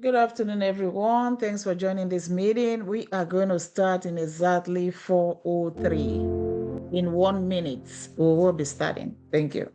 Good afternoon, everyone. Thanks for joining this meeting. We are going to start in exactly 4:03. In 1 minute, we will be starting. Thank you.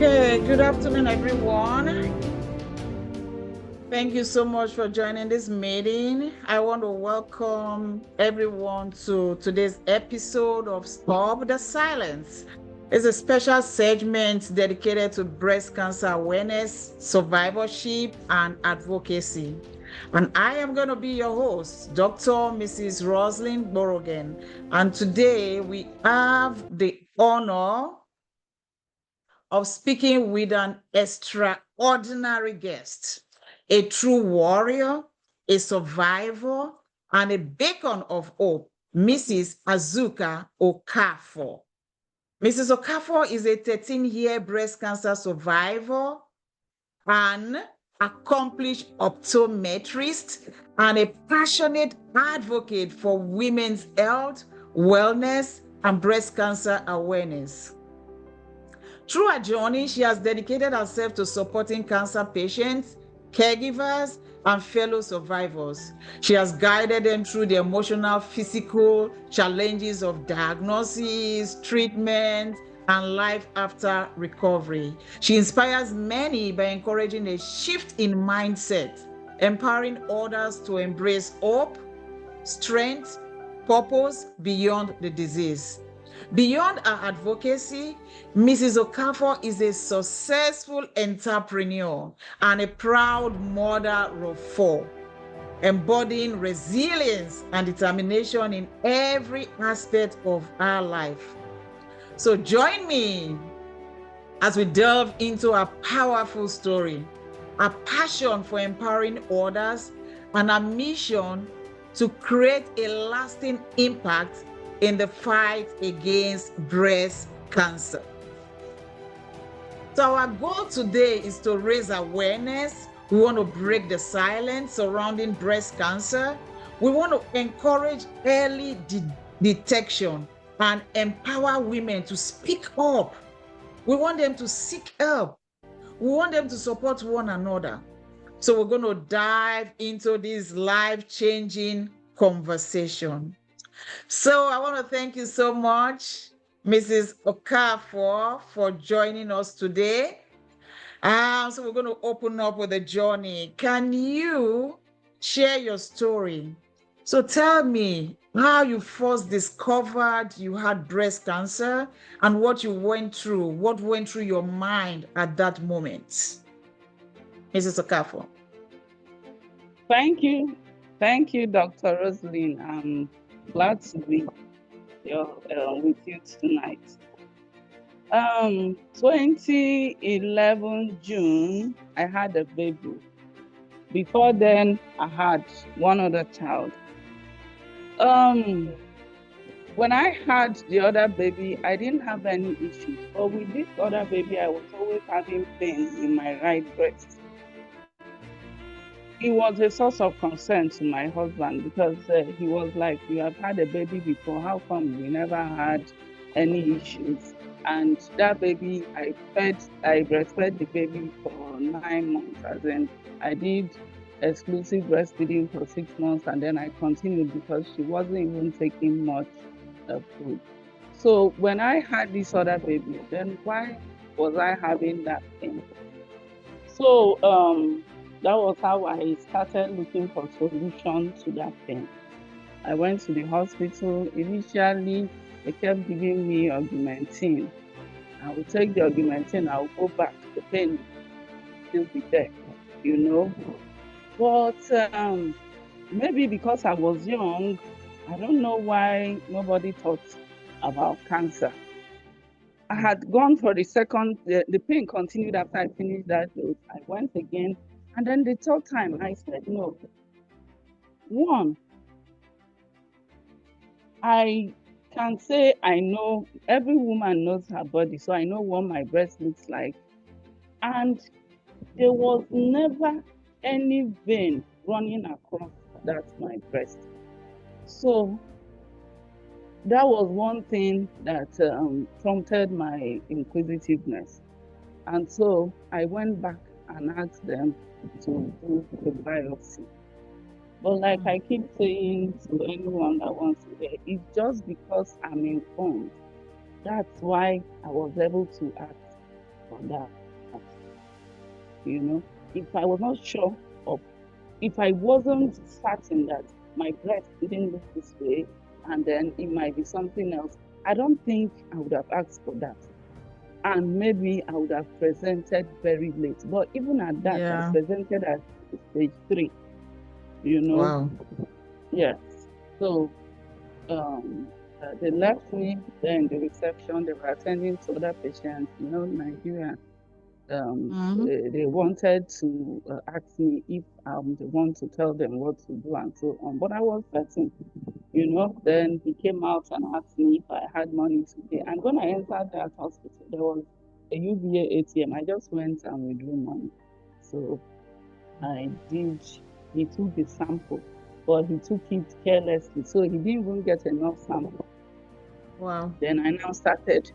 Okay, good afternoon, everyone. Thank you so much for joining this meeting. I want to welcome everyone to today's episode of Stop the Silence. It's a special segment dedicated to breast cancer awareness, survivorship, and advocacy. And I am going to be your host, Dr. Mrs. Rosalind Borogan. And today we have the honor of speaking with an extraordinary guest, a true warrior, a survivor, and a beacon of hope, Mrs. Azuka Okafor. Mrs. Okafor is a 13-year breast cancer survivor, an accomplished optometrist, and a passionate advocate for women's health, wellness, and breast cancer awareness. Through her journey, she has dedicated herself to supporting cancer patients, caregivers, and fellow survivors. She has guided them through the emotional, physical challenges of diagnosis, treatment, and life after recovery. She inspires many by encouraging a shift in mindset, empowering others to embrace hope, strength, purpose beyond the disease. Beyond her advocacy, Mrs. Okafor is a successful entrepreneur and a proud mother of four, embodying resilience and determination in every aspect of her life. So join me as we delve into a powerful story, a passion for empowering others, and a mission to create a lasting impact in the fight against breast cancer. So our goal today is to raise awareness. We want to break the silence surrounding breast cancer. We want to encourage early detection and empower women to speak up. We want them to seek help. We want them to support one another. So we're going to dive into this life-changing conversation. So I want to thank you so much, Mrs. Okafor, for joining us today. So we're going to open up with a journey. Can you share your story? So tell me how you first discovered you had breast cancer and what you went through, what went through your mind at that moment. Mrs. Okafor. Thank you. Thank you, Dr. Rosalind. I'm glad to be with you tonight. 2011 June, I had a baby. Before then, I had one other child. When I had the other baby, I didn't have any issues. But with this other baby, I was always having pain in my right breast. it was a source of concern to my husband because he was like, "You have had a baby before. How come we never had any issues?" And that baby, I breastfed the baby for 9 months. As in, I did exclusive breastfeeding for 6 months, and then I continued because she wasn't even taking much food. So when I had this other baby, then why was I having that pain? So that was how I started looking for solution to that pain. I went to the hospital. Initially, they kept giving me augmentin. I would take the augmentin, I would go back. The pain would still be there, you know. But maybe because I was young, I don't know why nobody thought about cancer. I had gone for the pain continued after I finished that dose. I went again. And then the third time I said, no, one, I can say I know every woman knows her body, so I know what my breast looks like. And there was never any vein running across that my breast. So that was one thing that prompted my inquisitiveness. And so I went back and asked them to do the biopsy. But like I keep saying to anyone that wants to hear, it's just because I'm informed. That's why I was able to ask for that. You know, if I was not sure of, if I wasn't certain that my breast didn't look this way, and then it might be something else, I don't think I would have asked for that. And maybe I would have presented very late. But even at that, I Yeah. presented at stage 3, you know. Wow. Yes. So they left me there in the reception. They were attending to other patients, Nigeria. Mm-hmm. They wanted to ask me if I'm the one to tell them what to do and so on. But I was certain, Then he came out and asked me if I had money to pay. And when I entered that hospital, there was a UBA ATM. I just went and withdrew money. So I did, he took the sample, but he took it carelessly. So he didn't even get enough sample. Wow. Then I now started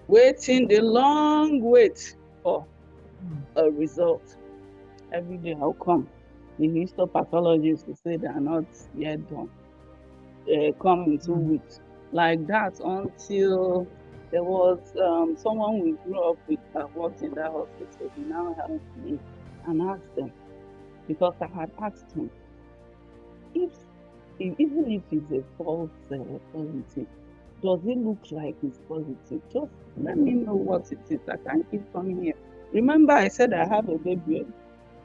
waiting the long wait for a result. Every day I'll come. The histopathologists will say they are not yet done. Come in 2 weeks. Like that until there was someone we grew up with that worked in that hospital. He now helped me and asked them because I had asked him if, even if it's a false positive, does it look like it's positive? Just let me know what it is. I can keep coming here. Remember, I said I have a baby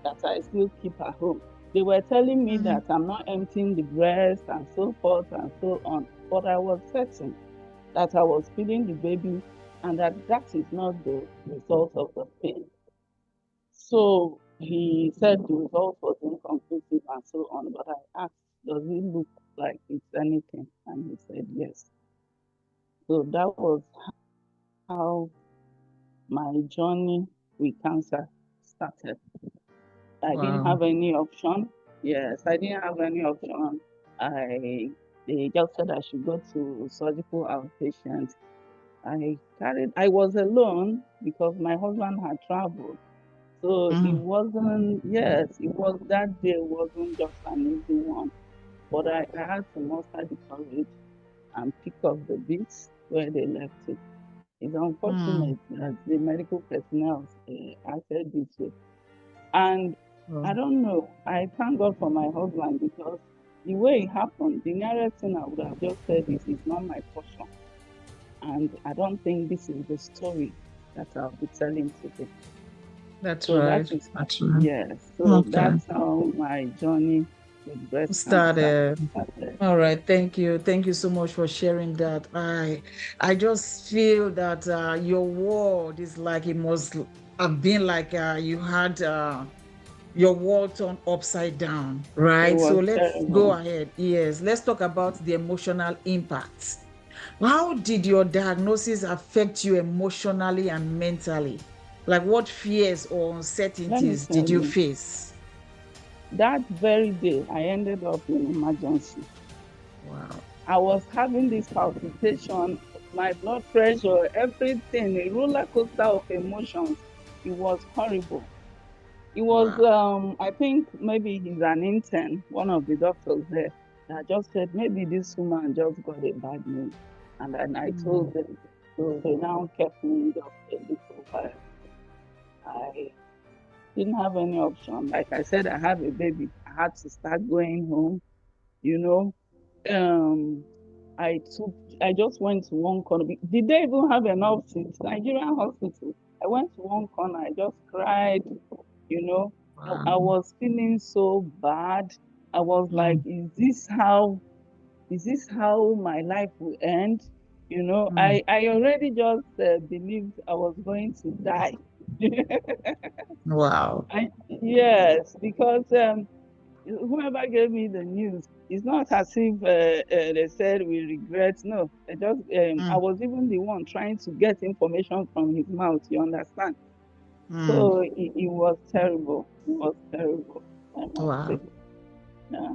that I still keep at home. They were telling me Mm-hmm. that I'm not emptying the breast and so forth and so on. But I was certain that I was feeding the baby and that is not the result of the pain. So he said the result was inconclusive and so on. But I asked, does it look like it's anything? And he said yes. So that was how my journey with cancer started. I didn't Wow. have any option. Yes, I didn't have any option. I They just said I should go to surgical outpatient. I was alone because my husband had traveled. So it Mm-hmm. wasn't, yes, it was that day wasn't just an easy one. But I had to muster the courage and pick up the bits where they left it. It's Mm. unfortunate that the medical personnel acted this way. And Oh. I don't know. I thank God for my husband because the way it happened, the nearest thing I would have just said is it's not my portion. And I don't think this is the story that I'll be telling today. That's So that right. is how, That's right. yes. So Okay. that's how my journey with breast cancer Started. started. All right, thank you. Thank you so much for sharing that. I just feel that your world is like it must have been like you had your world turned upside down, It right? So was let's go terrible. ahead. Yes, let's talk about the emotional impacts. How did your diagnosis affect you emotionally and mentally? Like what fears or Let me uncertainties did tell you you, face? That very day, I ended up in emergency. Wow. I was having this palpitation, my blood pressure, everything, a roller coaster of emotions. It was horrible. It was, Wow. I think maybe he's an intern, one of the doctors there, that just said maybe this woman just got a bad news. And then I Mm. told them, so they now kept me just a little while. I didn't have any option. Like I said, I have a baby. I had to start going home, you know. Um, I took, I just went to one corner. Did they even have enough seats? Nigerian hospital. I went to one corner. I just cried, you know. I Wow. was feeling so bad. I was like, Mm. is this how my life will end? You know, Mm. I already just believed I was going to die. Wow. Yes, because whoever gave me the news, it's not as if they said we regret. No, I Mm. was even the one trying to get information from his mouth. You understand? Mm. So it was terrible. It was terrible. I must say. Wow. Yeah.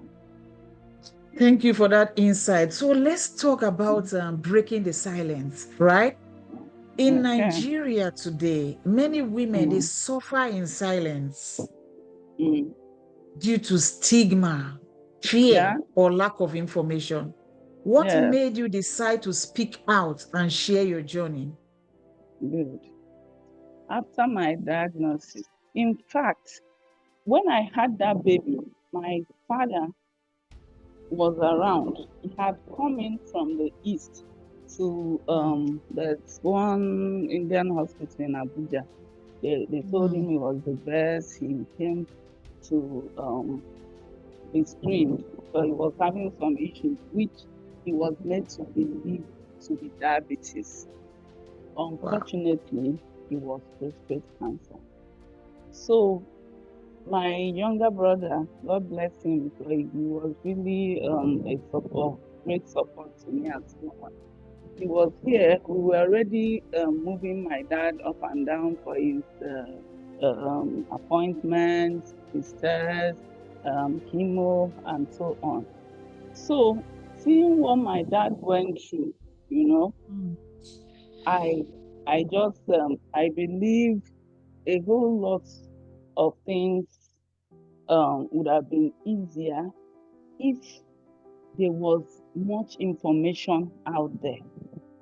Thank you for that insight. So let's talk about breaking the silence, right? In Okay. Nigeria today, many women they Mm, suffer in silence mm. due to stigma, Yeah. fear, or lack of information. What Yes. made you decide to speak out and share your journey? Good. After my diagnosis, in fact, when I had that baby, my father was around. He had come in from the east to Mm. that one Indian hospital in Abuja. They told him Mm. he was the best. He came to be screened because he was having some issues, which he was made to believe to be diabetes. Wow. Unfortunately, it was prostate cancer. So my younger brother, God bless him, because he was really a support, great support to me as well. He was here. We were already moving my dad up and down for his appointments, his tests, chemo, and so on. So, seeing what my dad went through, you know, Mm. I I believe a whole lot of things would have been easier if there was much information out there.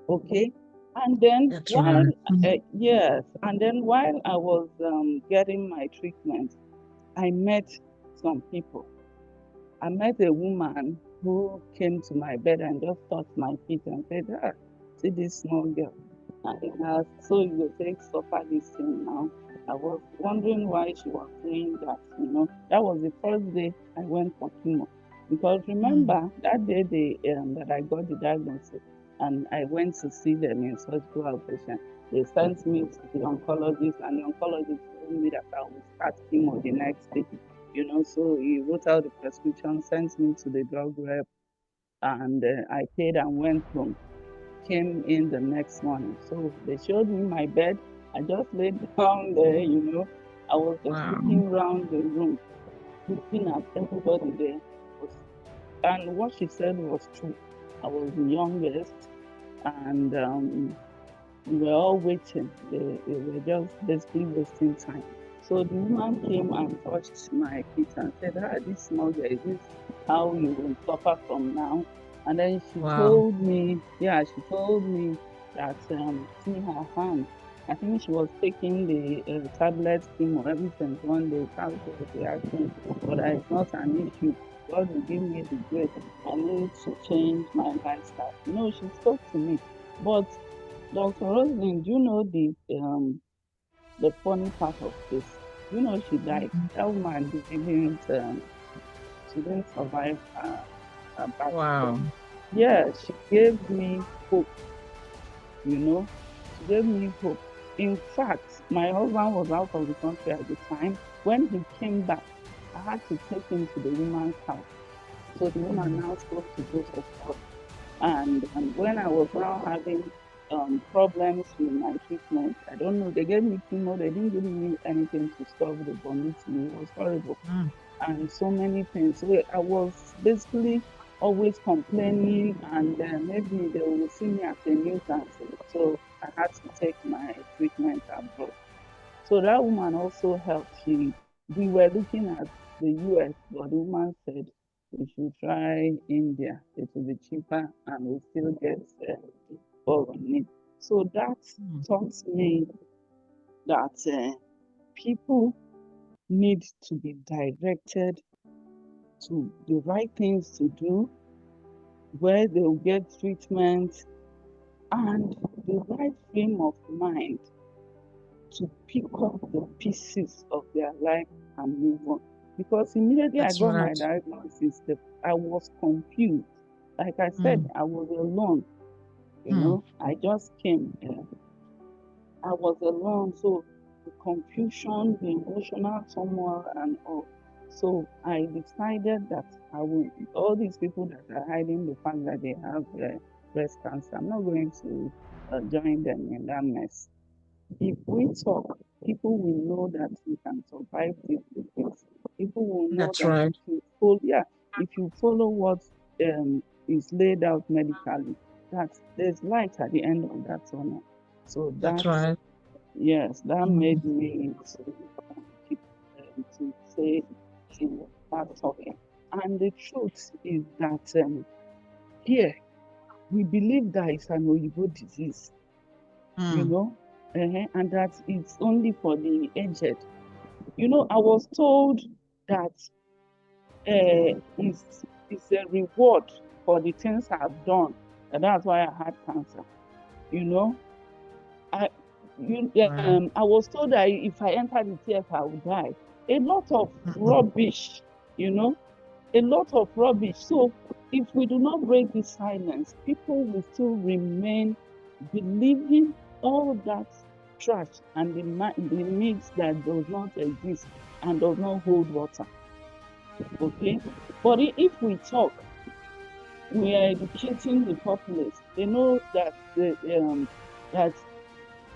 Okay. And then That's right. Mm. yes, and then while I was getting my treatment, I met some people. I met a woman who came to my bed and just touched my feet and said, ah, see this small girl. And I asked, so you will take suffer this thing now. I was wondering why she was doing that, you know. That was the first day I went for chemo. Because Mm. remember that day that I got the diagnosis and I went to see them in surgical outpatient, they sent me to the oncologist and the oncologist told me that I would start chemo the next day. You know, so he wrote out the prescription, sent me to the drug rep, and I paid and went home. Came in the next morning. So they showed me my bed. I just laid down there, you know. I was just Wow. looking around the room, looking at everybody there. And what she said was true. I was the youngest, and we were all waiting. They were just basically wasting time. So the woman came and touched my feet and said, ah, this small girl, is this how you will suffer from now? And then she Wow. told me, yeah, she told me that see her hand. I think she was taking the tablet chemo ever since one day. That was the reaction, but it's not an issue. God will give me the grace. I need to change my lifestyle. You know, she spoke to me, but Dr. Roslyn, do you know the funny part of this? You know she died. Mm. That woman she didn't survive her battle. Wow. Yeah, she gave me hope, you know. She gave me hope. In fact, my husband was out of the country at the time. When he came back, I had to take him to the woman's house. So the woman Mm. now spoke to both of us. And when I was now having problems with my treatment, I don't know, they gave me chemo, they didn't give me anything to stop the vomiting. It was horrible. Mm. and so many things. So I was basically always complaining, and maybe they will see me as a nuisance. So I had to take my treatment abroad. So that woman also helped. We were looking at the US, but the woman said we should try India. It will be cheaper and we still get all we need. So that Mm. taught me that people need to be directed to the right things to do, where they'll get treatment, and the right frame of mind to pick up the pieces of their life and move on. Because immediately I That's got my right. diagnosis, I was confused. Like I said, Mm. I was alone. Mm. I just came. I was alone, so the confusion, the emotional turmoil, and all. So I decided that I will. All these people that are hiding the fact that they have breast cancer, I'm not going to join them in that mess. If we talk, people will know that you can survive this disease. People will know That's that right. if you follow what is laid out medically, that there's light at the end of that tunnel. So That's that, right. yes, that Mm. made me keep to say to start talking. And the truth is that here we believe that it's an Oyibo disease, you Mm. know, and that it's only for the aged. I was told that it's a reward for the things I've done, and that's why I had cancer. You know, I Right. I was told that if I enter the theater, I would die. A lot of Mm. rubbish, you know, a lot of rubbish. So if we do not break this silence, people will still remain believing all that trash and the myths that does not exist and does not hold water. Okay, but if we talk, we are educating the populace. They know that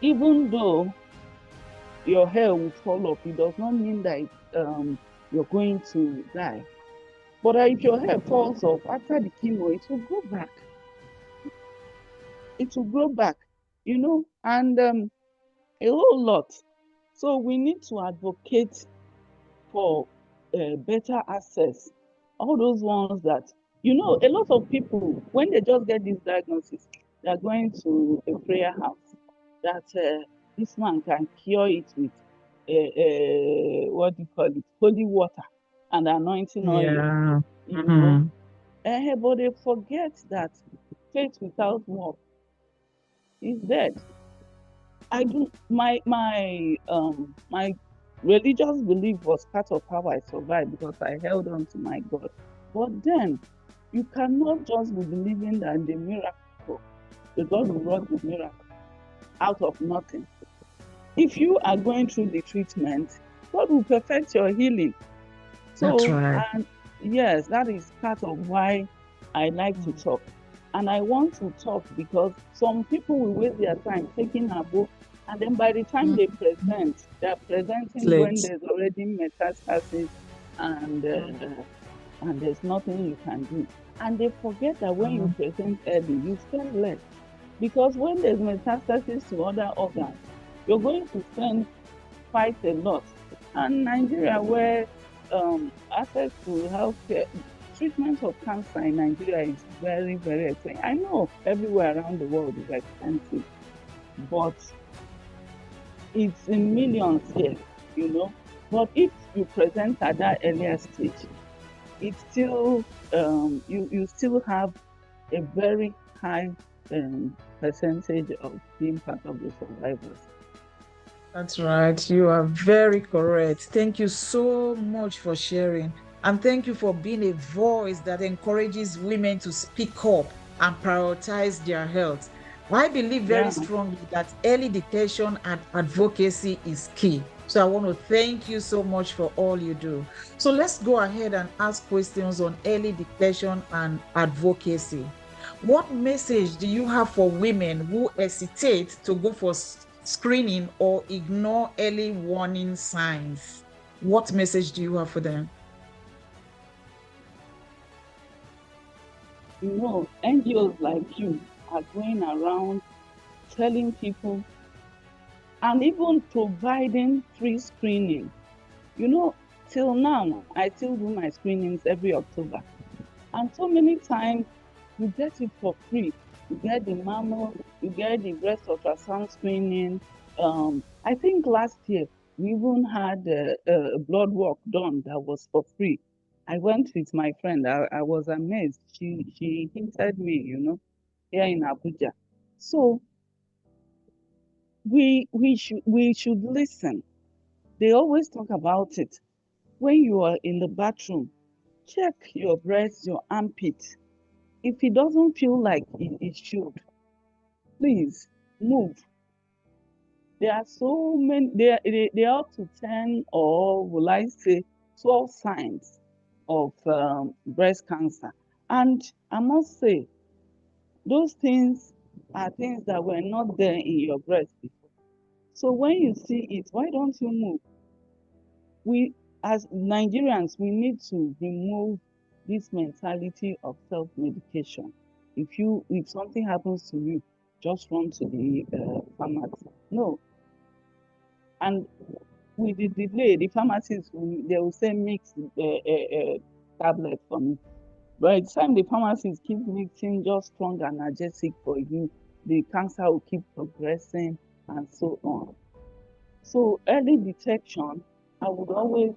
even though your hair will fall off, it does not mean that you're going to die. But if your hair falls off after the chemo, it will grow back. It will grow back, and a whole lot. So we need to advocate for better access. All those ones that, a lot of people, when they just get this diagnosis, they're going to a prayer house that this man can cure it with, what do you call it, holy water and anointing oil, Yeah. you know. Mm. But they forget that faith without work is dead. I do my religious belief was part of how I survived because I held on to my God. But then you cannot just be believing that the God will work the miracle out of nothing. If you are going through the treatment, God will perfect your healing. That's So, right. and yes, that is part of why I like to Mm. talk. And I want to talk because some people will waste their time taking a book, and then by the time Mm. they're It's presenting when late. there's already metastasis, and and there's nothing you can do. And they forget that when you Mm. present early, you spend less. Because when there's metastasis to other organs, you're going to spend quite a lot. And Nigeria, where access to healthcare, treatment of cancer in Nigeria is very, very expensive. I know everywhere around the world is expensive, but it's in millions here, you know. But if you present at that earlier stage, it's still you still have a very high percentage of being part of the survivors. That's right. You are very correct. Thank you so much for sharing. And thank you for being a voice that encourages women to speak up and prioritize their health. I believe very Yeah, strongly that early detection and advocacy is key. So I want to thank you so much for all you do. So let's go ahead and ask questions on early detection and advocacy. What message do you have for women who hesitate to go for screening or ignore early warning signs? What message do you have for them? NGOs like you are going around telling people and even providing free screening. Till now, I still do my screenings every October. And so many times you get it for free. You get the mammo, you get the breast ultrasound screening. I think last year we even had a blood work done that was for free. I went with my friend. I was amazed. She hinted me, here in Abuja. So we should listen. They always talk about it. When you are in the bathroom, check your breast, your armpit. If it doesn't feel like it should, please move. There are so many, there are up to 10, or will I say 12 signs of breast cancer. And I must say, those things are things that were not there in your breast before. So when you see it, why don't you move? We, as Nigerians, we need to remove this mentality of self-medication. If something happens to you, just run to the pharmacy. No, and with the delay, the pharmacists they will say mix tablet for me. By the time the pharmacists keep mixing just strong analgesic for you, the cancer will keep progressing and so on. So early detection, I would always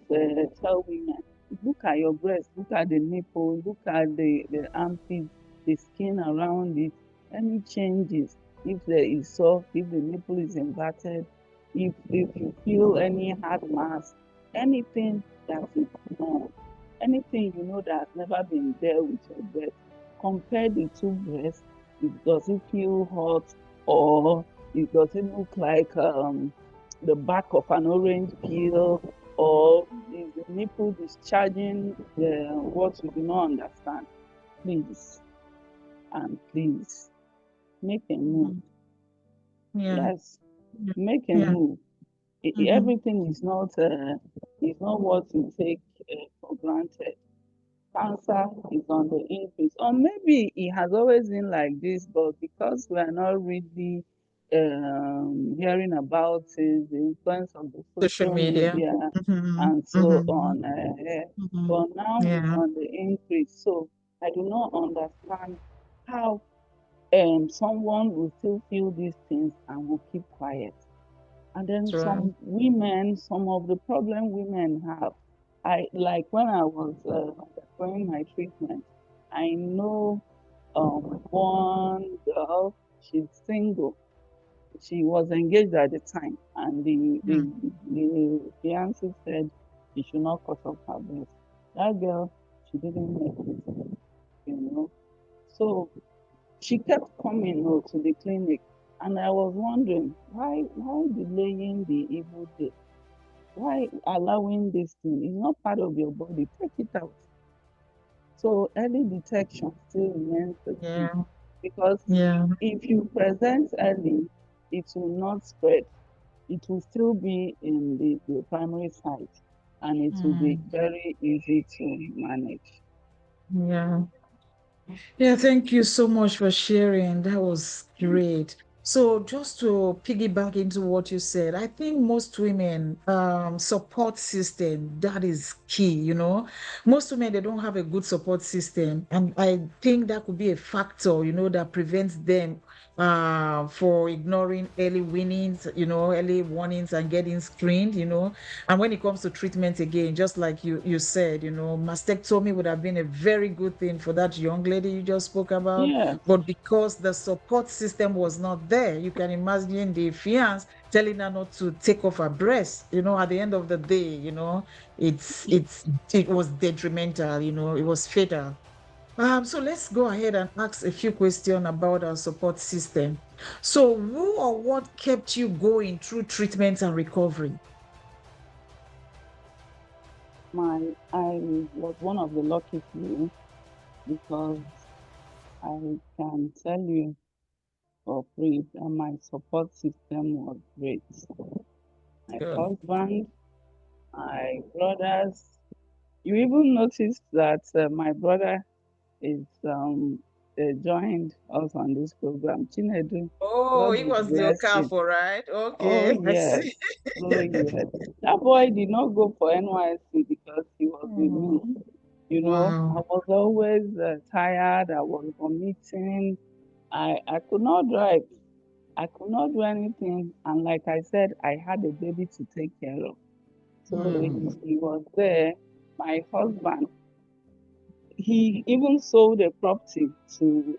tell women, look at your breast, look at the nipple, look at the armpit, the skin around it, any changes, if there is soft, if the nipple is inverted, if you feel any hard mass, anything that is wrong, anything that has never been there with your breast, compare the two breasts. Does it feel hot, or does it look like the back of an orange peel, or is the nipple discharging what you do not understand? Please and please make a move. Mhm. Yeah. Yes, make a Yeah. move. Mm-hmm. Everything is not what you take for granted. Cancer is on the increase. Or maybe it has always been like this, but because we are not really hearing about it, the influence of the Social social media. media Mm-hmm. and so Mm-hmm. on, Mm-hmm. but now it's Yeah. on the increase. So I do not understand how someone will still feel these things and will keep quiet. And then That's right. some women, some of the problem women have, I like when I was undergoing my treatment, I know one girl, she's single. She was engaged at the time, and Mm. the fiance said she should not cut off her breast. That girl, she didn't make it. So she kept coming to the clinic, and I was wondering why delaying the evil day? Why allowing this thing? It's not part of your body. Take it out. So early detection still remains the key, Yeah. because Yeah. if you present early, it will not spread. It will still be in the primary site, and it will be Mm. very easy to manage. Yeah. Yeah, thank you so much for sharing. That was great. So just to piggyback into what you said, I think most women support system, that is key, Most women they don't have a good support system. And I think that could be a factor, that prevents them for ignoring early winnings, early warnings and getting screened, And when it comes to treatment again, just like you said, mastectomy would have been a very good thing for that young lady you just spoke about. Yes. But because the support system was not there, you can imagine the fiance telling her not to take off her breast. At the end of the day, it was detrimental, it was fatal. So let's go ahead and ask a few questions about our support system. So who or what kept you going through treatment and recovery? I was one of the lucky few, because I can tell you for free that my support system was great. My Good. husband, my brothers. You even notice that my brother is joined us on this program. Chinedu, Oh, God he will was the bless you. Okafor, right? Oh Okay, I yes, see. oh yes. That boy did not go for NYC because he was with me. Oh, You know, I wow. was always tired. I was vomiting. I could not drive. I could not do anything. And like I said, I had a baby to take care of. So Hmm. he was there. My husband, he even sold a property to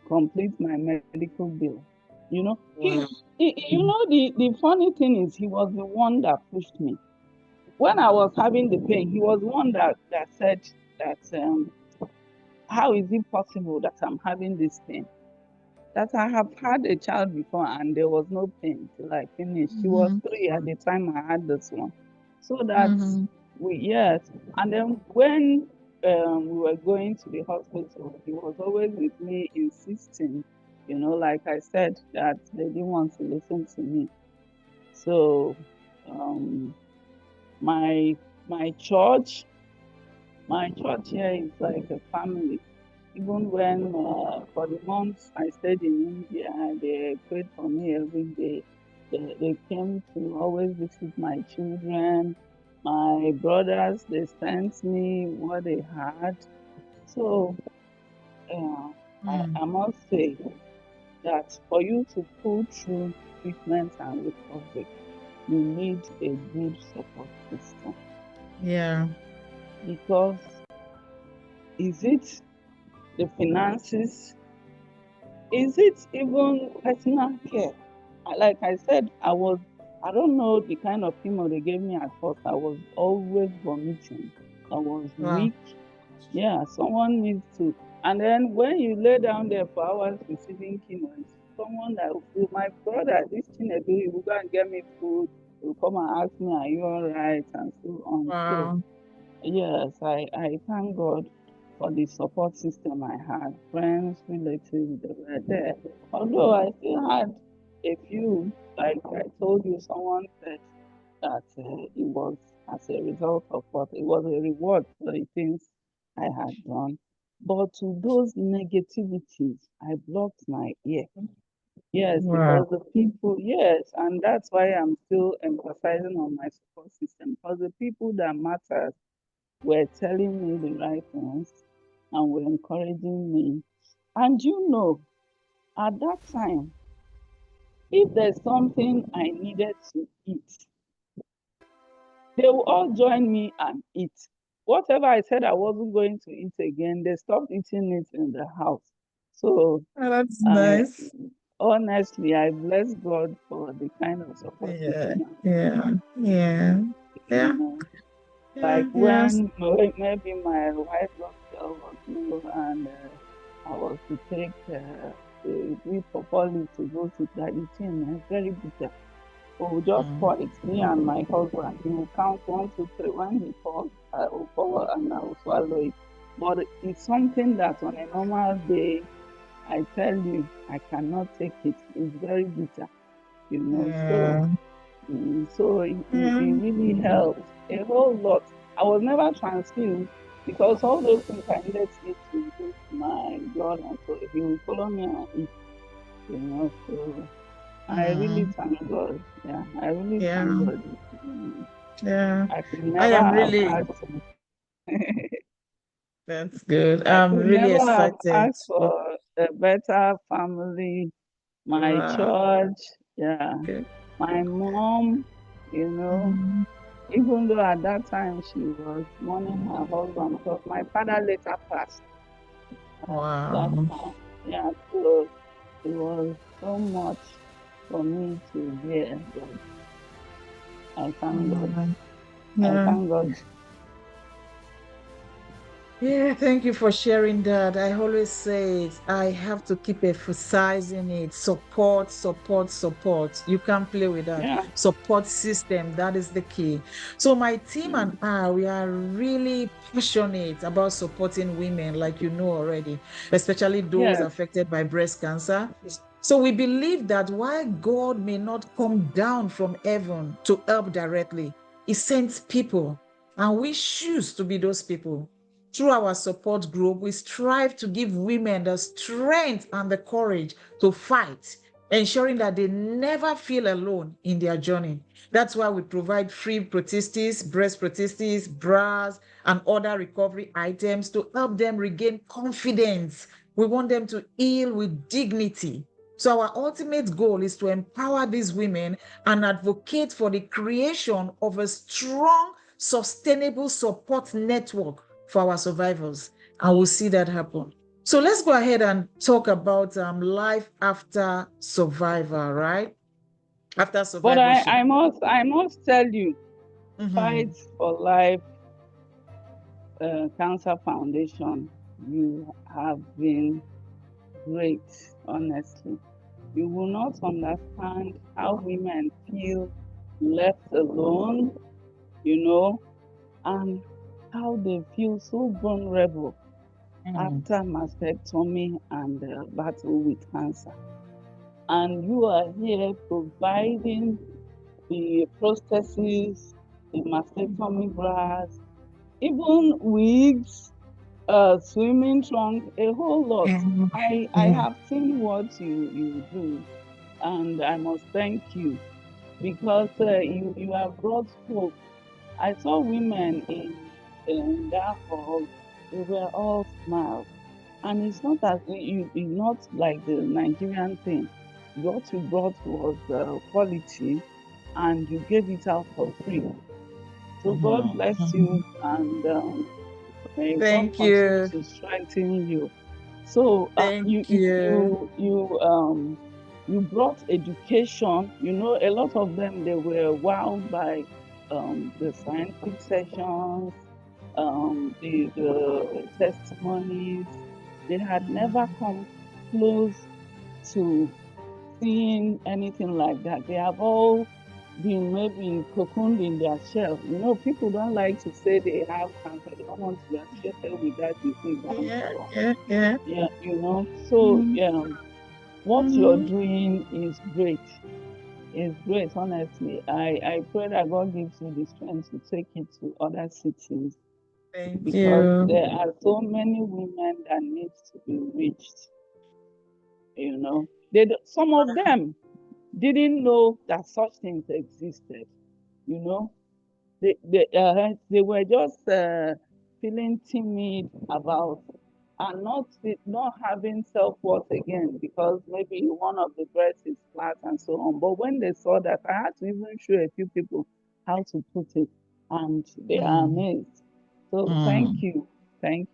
complete my medical bill. You know, Wow. the funny thing is, he was the one that pushed me. When I was having the pain, he was the one that said that, how is it possible that I'm having this pain? That I have had a child before and there was no pain till I finished. She was Mm-hmm. 3 at the time I had this one. So that's Mm-hmm. yes. And then when we were going to the hospital, he was always with me insisting, like I said, that they didn't want to listen to me. So um, my my church, my church here is like a family. Even when for the months I stayed in India, they prayed for me every day. They came to always visit my children, my brothers. They sent me what they had. So uh, I must say that for you to pull through treatment and recovery, you need a good support system. Yeah. Because is it the finances? Is it even personal care? Like I said, I don't know the kind of chemo they gave me at first. I was always vomiting. I was Wow. weak. Yeah, someone needs to. And then when you lay down there for hours receiving chemo, it's someone that will feel, my brother, this thing they do, he will go and get me food. He will come and ask me, are you all right? And so on. So Wow. yes, I thank God for the support system I had. Friends, relatives, they were there. Although I still had a few, like I told you, someone said that it was as a result of what it was a reward for the things I had done. But to those negativities, I blocked my ear. Yes, Wow. because the people, yes, and that's why I'm still emphasizing on my support system because the people that matter were telling me the right things and were encouraging me. And at that time, if there's something I needed to eat, they will all join me and eat. Whatever I said I wasn't going to eat again, they stopped eating it in the house. So Oh, that's I nice. honestly I bless God for the kind of support Yeah. system I Yeah. had. Yeah. You Yeah. know, Yeah. like Yes. when maybe my white blood cell was low and I was to take the drip of olive to go to daddy thing, very bitter. We will just Mm. pour it, me and my husband. He will count 1, 2, 3. When he pours, I will pour and I will swallow it. But it's something that on a normal day, I tell you, I cannot take it. It's very bitter. So Yeah. it Yeah. really helped a whole lot. I was never transfused because all those things I needed to eat to boost my blood, and so he will follow me and eat. So I really Mm. thank God. Yeah, I really thank Yeah. God. Mm, Yeah. I could I never am have really, asked. that's good. I I'm could really never have excited asked for for a better family. My wow. church, yeah, Okay. my mom. You know, Mhm. even though at that time she was mourning her husband because my father later passed that Wow. time. Yeah, so it was so much for me to hear, but I thank God. Mm. I Yeah. thank God. Yeah, thank you for sharing that. I always say it, I have to keep emphasizing it. Support, support, support. You can't play with that. Yeah. Support system, that is the key. So my team and Mm. we are really passionate about supporting women, like you know already, especially those Yes. affected by breast cancer. So we believe that while God may not come down from heaven to help directly, he sends people, and we choose to be those people. Through our support group, we strive to give women the strength and the courage to fight, ensuring that they never feel alone in their journey. That's why we provide free prostheses, breast prostheses, bras, and other recovery items to help them regain confidence. We want them to heal with dignity. So, our ultimate goal is to empower these women and advocate for the creation of a strong, sustainable support network for our survivors. And we'll see that happen. So let's go ahead and talk about life after survivor, right? After But survivorship. I must tell you, Mm-hmm. Fight for Life Cancer Foundation, you have been great, honestly. You will not understand how women feel left alone, you know, and how they feel so vulnerable Mm-hmm. after mastectomy and battle with cancer. And you are here providing the prostheses, the mastectomy bras, even wigs, swimming trunk, a whole lot. I have seen what you do, and I must thank you because you have brought hope. I saw women in that hall; they were all smiles, and it's not as it's not like the Nigerian thing. What you brought was quality, and you gave it out for free. So God bless Mm-hmm. you, and may God Thank continue you. to strengthen you. So Thank you. you brought education. You know, a lot of them they were wowed by the scientific sessions, the testimonies. They had never come close to seeing anything like that. They have all been maybe cocooned in their shell. You know, people don't like to say they have cancer. They don't want to be associated with that disease and Yeah, so on. yeah, yeah. Yeah, you know. So Mm-hmm. what you're Mm-hmm. doing is great. It's great, honestly. I pray that God gives you the strength to take it to other cities Thank because you. there are so many women that need to be reached. You know, some of them didn't know that such things existed. You know, they were just feeling timid about and not having self-worth again because maybe one of the breasts is flat and so on. But when they saw that, I had to even show a few people how to put it, and they are amazed. So Mm-hmm. thank you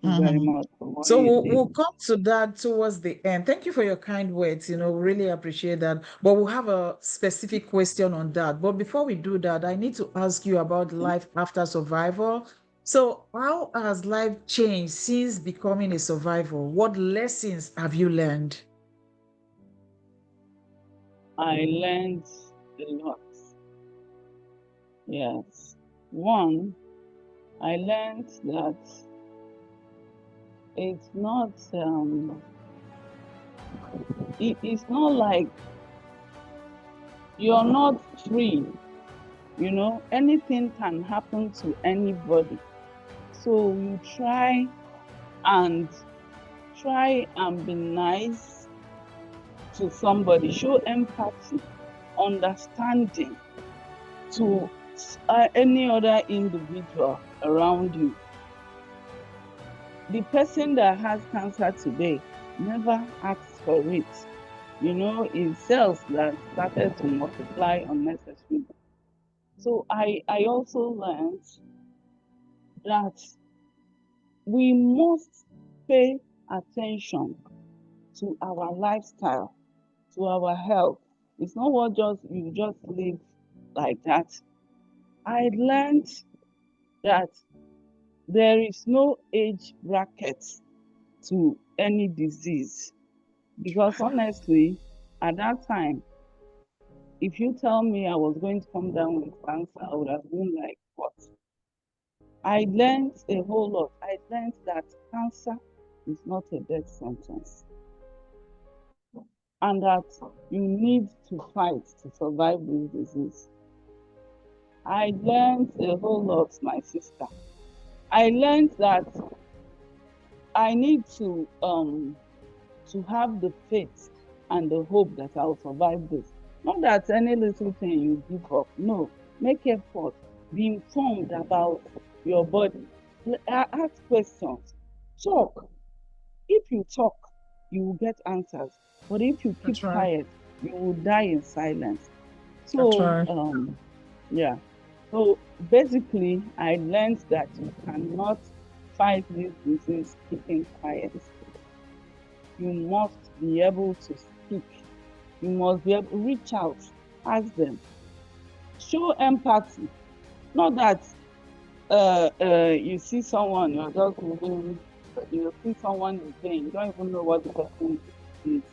very Mm-hmm. much for what So you we'll, did. we'll come to that towards the end. Thank you for your kind words. Really appreciate that. But we'll have a specific question on that. But before we do that, I need to ask you about life after survival. So, how has life changed since becoming a survivor? What lessons have you learned? I learned a lot. Yes, one, I learned that it's not it's not like you're not free. You know, anything can happen to anybody. So you and try and be nice to somebody, show empathy, understanding to any other individual around you. The person that has cancer today never asks for it. You know, it's cells that started to multiply unnecessarily. So I also learned that we must pay attention to our lifestyle, to our health. It's not what just you just live like that. I learned that there is no age bracket to any disease because honestly, at that time, if you tell me I was going to come down with cancer, I would have been like, what? I learned a whole lot. I learned that cancer is not a death sentence and that you need to fight to survive this disease. I learned a whole lot, my sister. I learned that I need to have the faith and the hope that I'll survive this. Not that any little thing you give up. No, make effort. Be informed about your body. Ask questions. Talk. If you talk, you will get answers. But if you keep That's right. quiet, you will die in silence. That's So, right. yeah. So basically, I learned that you cannot fight this disease keeping quiet. You must be able to speak. You must be able to reach out, ask them, show empathy. Not that you see someone, you're just moving, you see someone in pain, you don't even know what the person is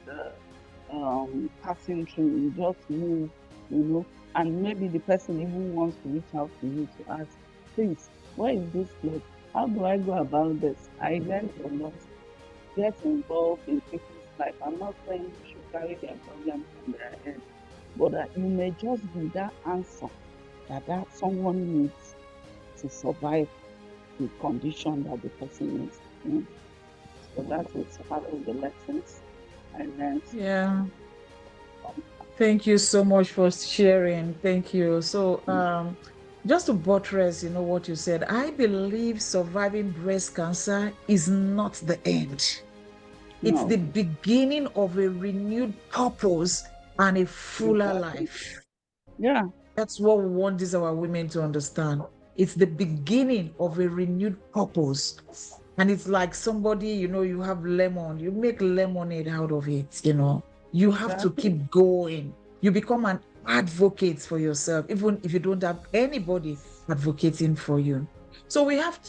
passing through. You just move, and maybe the person even wants to reach out to you to ask, please, where is this place? How do I go about this? I learned a lot. Get involved in people's life. I'm not saying you should carry their problems on their head, but that you may just be that answer that someone needs to survive the condition that the person is in. So that is part of the lessons I learned. Yeah. Thank you so much for sharing. Thank you. So, just to buttress, what you said, I believe surviving breast cancer is not the end. It's No, the beginning of a renewed purpose and a fuller exactly. life. Yeah, That's what we want these our women to understand. It's the beginning of a renewed purpose. And it's like somebody, you have lemon, you make lemonade out of it. You have to exactly. keep going. You become an advocate for yourself, even if you don't have anybody advocating for you. So we have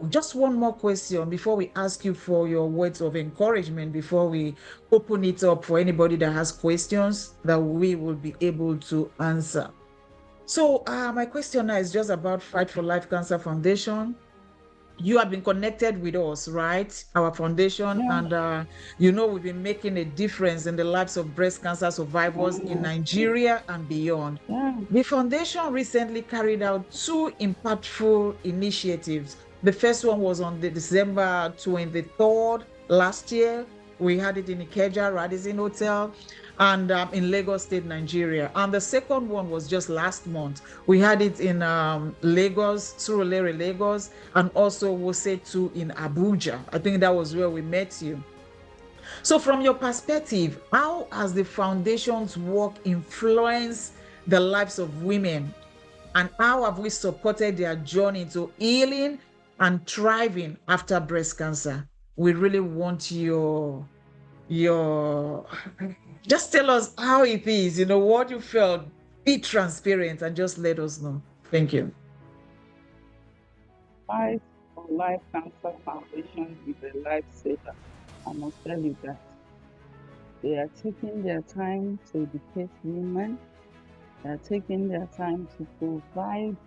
just one more question before we ask you for your words of encouragement, before we open it up for anybody that has questions that we will be able to answer. So, my question now is just about Fight for Life Cancer Foundation. You have been connected with us, right? Our foundation, Yeah, and we've been making a difference in the lives of breast cancer survivors in honestly. Nigeria and beyond. Yeah, The foundation recently carried out two impactful initiatives. The first one was on the December 23rd last year. We had it in Ikeja Radisson Hotel and in Lagos State, Nigeria. And the second one was just last month. We had it in Lagos, Surulere, Lagos, and also Wose 2 in Abuja. I think that was where we met you. So, from your perspective, how has the foundation's work influenced the lives of women? And how have we supported their journey to healing and thriving after breast cancer? We really want your just tell us how it is, what you felt. Be transparent and just let us know. Thank you. Fight for Life Cancer Foundation is a lifesaver. I must tell you that. They are taking their time to educate women. They are taking their time to provide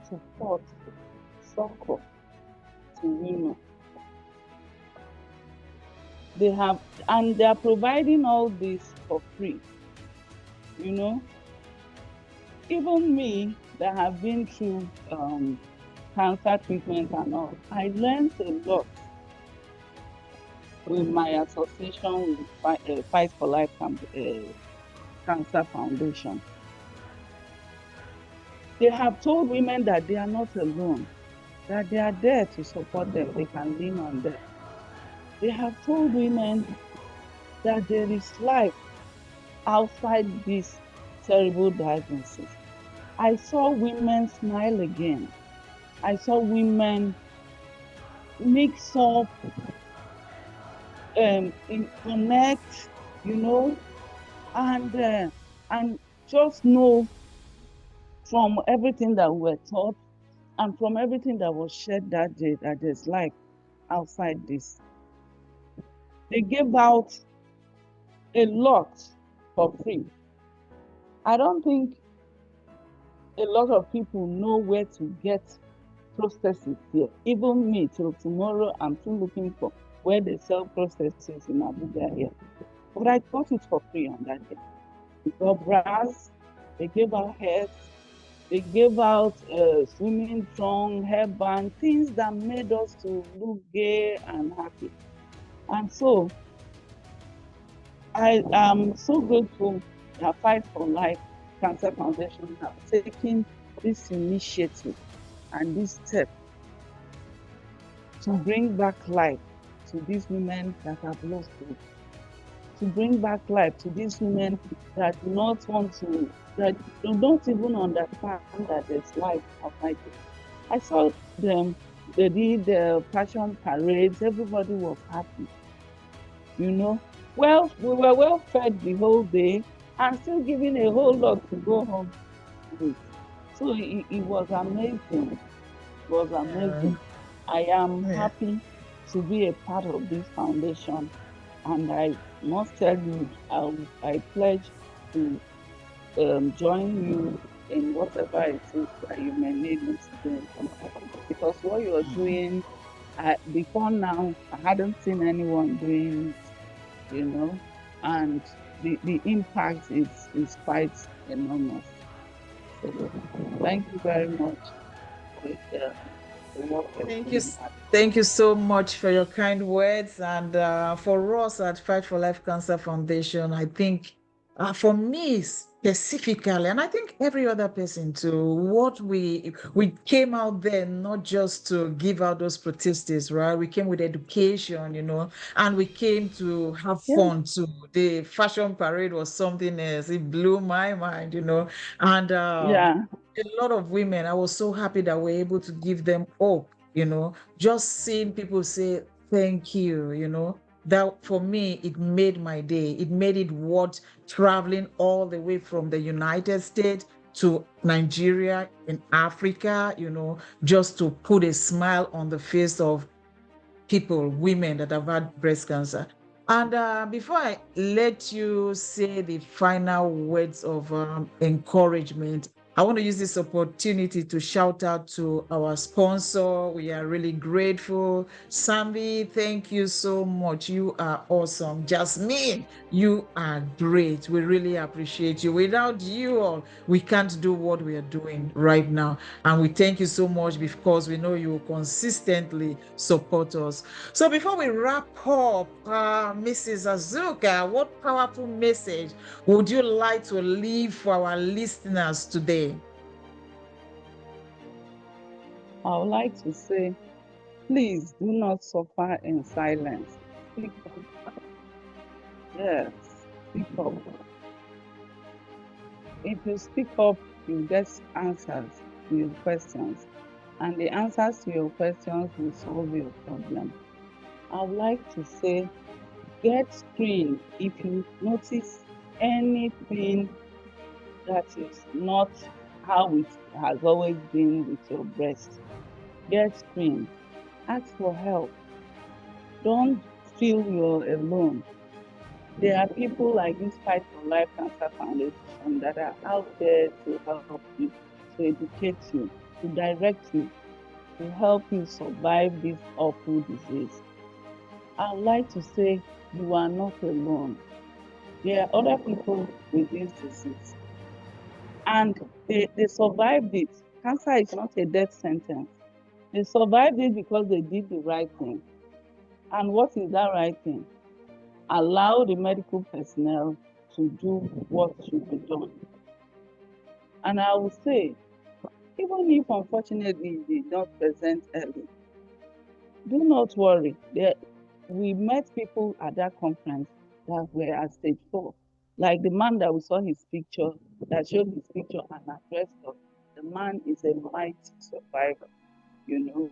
support, succor to women. They have, and they are providing all this for free. You know, even me that have been through cancer treatment and all, I learned a lot with my association with Fight for Life Cancer Foundation. They have told women that they are not alone, that they are there to support them, they can lean on them. They have told women that there is life outside this terrible diagnosis. I saw women smile again. I saw women mix up, connect, you know, and just know from everything that we were taught and from everything that was shared that day that there's life outside this. They gave out a lot for free. I don't think a lot of people know where to get processes here. Even me, till tomorrow, I'm still looking for where they sell processes in Abuja here. But I got it for free on that day. We got bras, they gave out hairs, they gave out swimming trunk, hairband, things that made us to look gay and happy. And so I am so grateful that Fight for Life Cancer Foundation have taken this initiative and this step to bring back life to these women that have lost hope, to bring back life to these women that do not want to, that do not even understand that there's life outside it. I saw them, they did the passion parades, everybody was happy, you know. Well, we were well fed the whole day and still giving a whole lot to go home with. So it was amazing. It was Yeah. amazing. I am Yeah. happy to be a part of this foundation, and I must tell you, I pledge to join you in whatever it is that you may need me to do. Because what you're doing, before now, I hadn't seen anyone doing it, and the impact is quite enormous. So thank you very much for the work you're Thank you. doing. Thank you so much for your kind words. And for us at Fight for Life Cancer Foundation, I think for me specifically, and I think every other person too, what we came out there not just to give out those statistics, right? We came with education, and we came to have Yeah, fun too. The fashion parade was something else. It blew my mind. And yeah, a lot of women, I was so happy that we're able to give them hope. Just seeing people say thank you. That for me, it made my day. It made it worth traveling all the way from the United States to Nigeria in Africa, just to put a smile on the face of people, women that have had breast cancer. And before I let you say the final words of encouragement, I want to use this opportunity to shout out to our sponsor. We are really grateful. Sambi, thank you so much. You are awesome. Jasmine, you are great. We really appreciate you. Without you all, we can't do what we are doing right now. And we thank you so much because we know you will consistently support us. So before we wrap up, Mrs. Azuka, what powerful message would you like to leave for our listeners today? I would like to say, please do not suffer in silence. Speak up. Yes, speak up. If you speak up, you get answers to your questions, and the answers to your questions will solve your problem. I would like to say, get screened if you notice anything that is not how it has always been with your breast. Get screened. Ask for help. Don't feel you're alone. There are people like this Fight for Life Cancer Foundation that are out there to help you, to educate you, to direct you, to help you survive this awful disease. I would like to say you are not alone. There are other people with this disease and they survived it. Cancer is not a death sentence. They survived it because they did the right thing. And what is that right thing? Allow the medical personnel to do what should be done. And I will say, even if unfortunately you did not present early, do not worry. We met people at that conference that were at stage 4. Like the man that we saw his picture, that showed his picture and addressed us. The man is a mighty survivor, you know.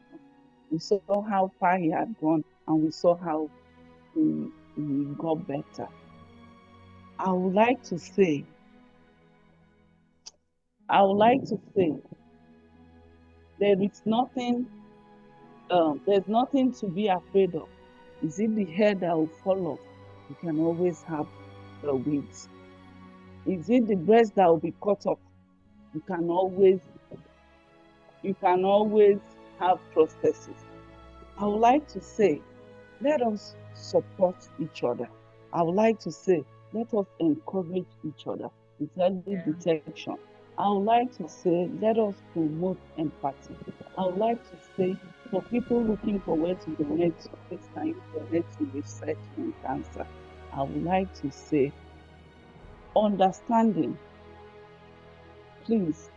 We saw how far he had gone and we saw how he got better. I would like to say, I would like to say there is nothing, there's nothing to be afraid of. Is it the hair that will fall off? You can always have the wigs. Is it the breast that will be cut off? You can always, you can always have prosthesis. I would like to say, let us support each other. I would like to say, let us encourage each other with early Yeah. detection. I would like to say, let us promote empathy. I would like to say, for people looking for where to donate, please can you donate to research on cancer? I would like to say understanding, please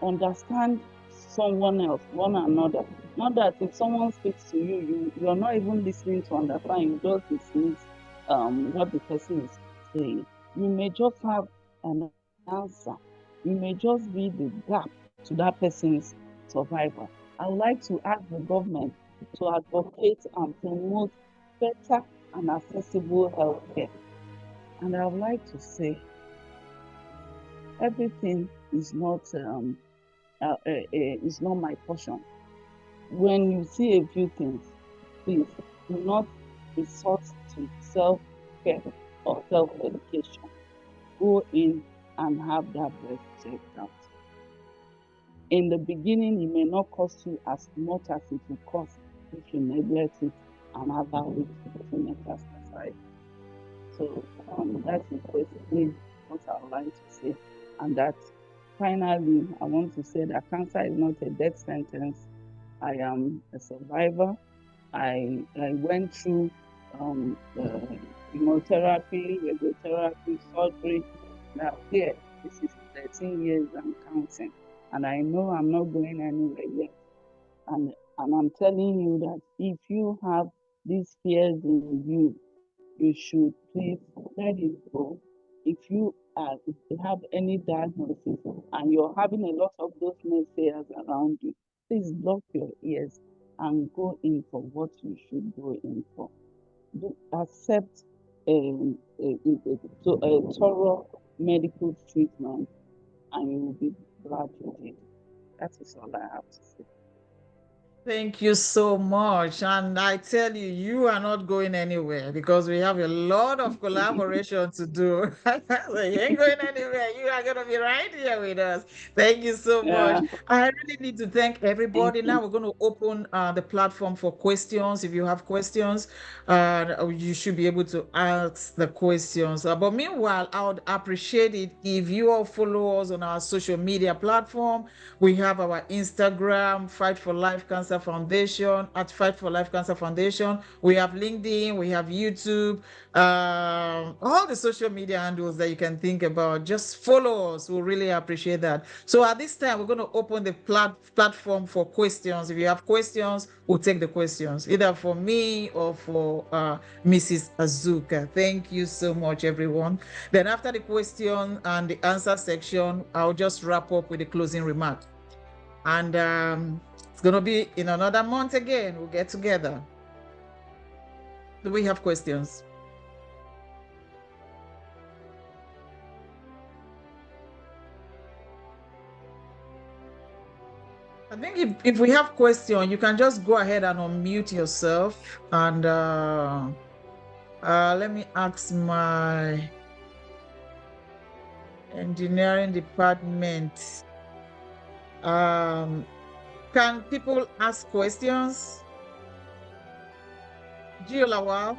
understand someone else, one another. Not that if someone speaks to you, you're not even listening to understand, you just dismiss what the person is saying. You may just have an answer. You may just be the gap to that person's survival. I would like to ask the government to advocate and promote better and accessible healthcare. And I would like to say everything is not my portion. When you see a few things, please do not resort to self care or self education. Go in and have that breast checked out. In the beginning, it may not cost you as much as it will cost if you neglect it and allow it to metastasize. So that is basically what I would like to say. And that finally, I want to say that cancer is not a death sentence. I am a survivor. I went through chemotherapy, radiotherapy, surgery. Now here, this is 13 years I'm counting. And I know I'm not going anywhere yet. And I'm telling you that if you have these fears in you, you should please let it go. If you have any diagnosis and you're having a lot of those naysayers around you, please block your ears and go in for what you should go in for. Accept a thorough medical treatment, and you will be glad you did. That is all I have to say. Thank you so much. And I tell you, you are not going anywhere because we have a lot of collaboration to do. So you ain't going anywhere. You are going to be right here with us. Thank you so much. Yeah, I really need to thank thank everybody. you. Now we're going to open the platform for questions. If you have questions, you should be able to ask the questions. But meanwhile, I would appreciate it if you all follow us on our social media platform. We have our Instagram, Fight for Life Cancer Foundation, at Fight for Life Cancer Foundation. We have LinkedIn, we have YouTube, all the social media handles that you can think about. Just follow us. We'll really appreciate that. So at this time, we're going to open the platform for questions. If you have questions, we'll take the questions, either for me or for Mrs. Azuka. Thank you so much, everyone. Then after the question and the answer section, I'll just wrap up with the closing remark. And it's going to be in another month again. We'll get together. Do we have questions? I think if we have question, you can just go ahead and unmute yourself. And let me ask my engineering department. Can people ask questions? Gio Lawal.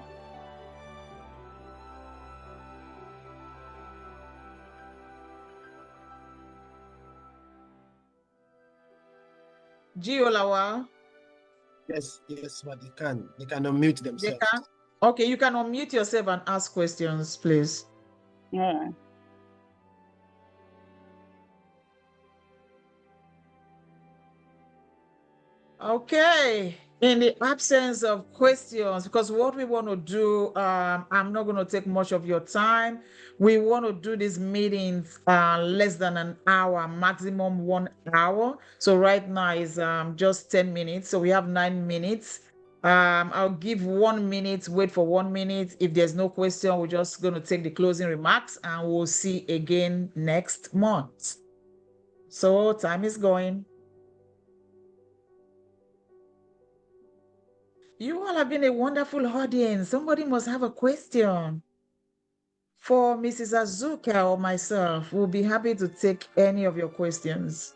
Gio Lawal. Yes, but they can. They can unmute They themselves. can? Okay, you can unmute yourself and ask questions, please. All right. Okay. In the absence of questions, because what we want to do, I'm not going to take much of your time. We want to do these meetings less than an hour, maximum 1 hour. So right now is just 10 minutes. So we have 9 minutes. I'll give 1 minute, wait for 1 minute. If there's no question, we're just going to take the closing remarks and we'll see again next month. So time is going. You all have been a wonderful audience. Somebody must have a question for Mrs. Azuka or myself. We'll be happy to take any of your questions.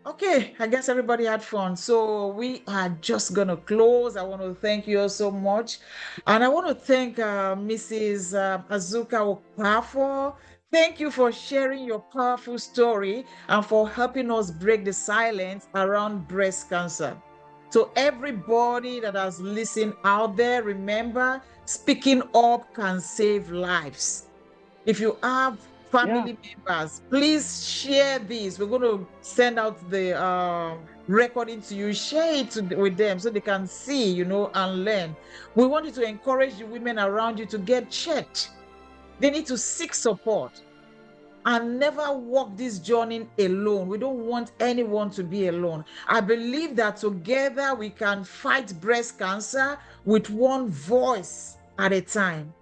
Okay, I guess everybody had fun. So we are just going to close. I want to thank you all so much. And I want to thank Mrs. Azuka Okafor. Thank you for sharing your powerful story and for helping us break the silence around breast cancer. To everybody that has listened out there, remember, speaking up can save lives. If you have Yeah, family members, please share this. We're going to send out the recording to you. Share it with them so they can see, and learn. We want you to encourage the women around you to get checked. They need to seek support and never walk this journey alone. We don't want anyone to be alone. I believe that together we can fight breast cancer with one voice at a time.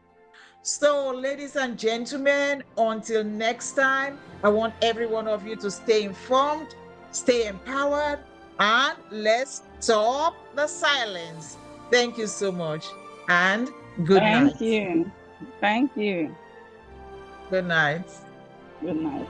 So, ladies and gentlemen, until next time, I want every one of you to stay informed, stay empowered, and let's stop the silence. Thank you so much, and good thank night. you. Thank you. Good night. Good night.